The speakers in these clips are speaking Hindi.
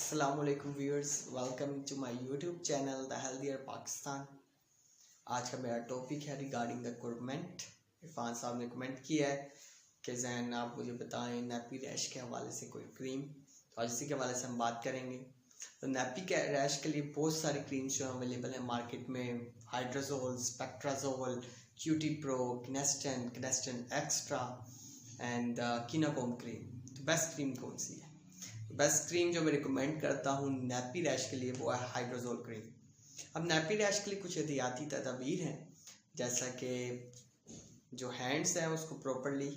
अस्सलामुअलैकुम viewers, welcome to my YouTube channel the healthier Pakistan. आज का मेरा टॉपिक है रिगार्डिंग द कमेंट। इरफान साहब ने कमेंट किया है कि ज़ैन आप मुझे बताएं नैपी रैश के हवाले से कोई क्रीम। तो आज इसी के हवाले से हम बात करेंगे। तो नैपी के रैश के लिए बहुत सारी क्रीम्स जो अवेलेबल हैं मार्केट में, Hydrozole, Spectrazole, QT pro, Canesten extra and Kenacomb cream. तो बेस्ट क्रीम कौन सी है? बेस्ट क्रीम जो मैं रिकमेंड करता हूँ नैपी रैश के लिए वो है हाइड्रोजोल क्रीम। अब नैपी रैश के लिए कुछ एहतियाती तदाबीर हैं, जैसा कि जो हैंड्स हैं उसको प्रॉपरली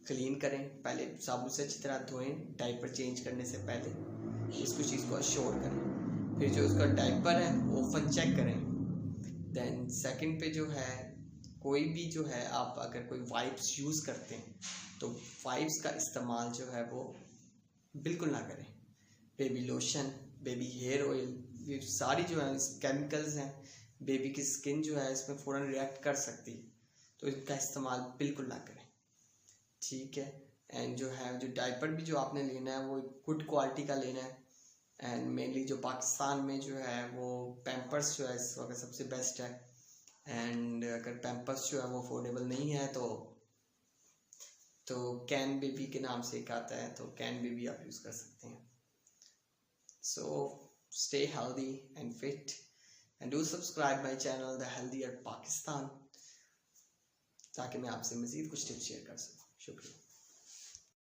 क्लीन करें, पहले साबुन से अच्छी तरह धोएं, डायपर चेंज करने से पहले इसको चीज़ को अश्योर करें। फिर जो उसका डायपर है ओपन चेक करें। देन सेकंड पे जो है कोई भी जो है आप अगर कोई वाइप्स यूज़ करते हैं तो वाइप्स का इस्तेमाल जो है वो बिल्कुल ना करें। Baby lotion, baby hair oil, ये सारी जो है केमिकल्स हैं, बेबी की स्किन जो है इसमें फ़ौरन रिएक्ट कर सकती है, तो इनका इस्तेमाल बिल्कुल ना करें, ठीक है। एंड जो है जो डायपर भी जो आपने लेना है वो गुड क्वालिटी का लेना है। एंड मेनली जो पाकिस्तान में जो है वो पैम्पर्स जो है इस वक्त सबसे बेस्ट है। एंड अगर पैम्पर्स जो है वो अफोर्डेबल नहीं है तो कैन बेबी के नाम से एक आता है, तो कैन बेबी आप यूज़ कर सकते हैं। So stay healthy and fit and do subscribe my channel the healthier Pakistan, ताकि मैं आपसे मज़ीद कुछ टिप्स शेयर कर सकूँ। शुक्रिया।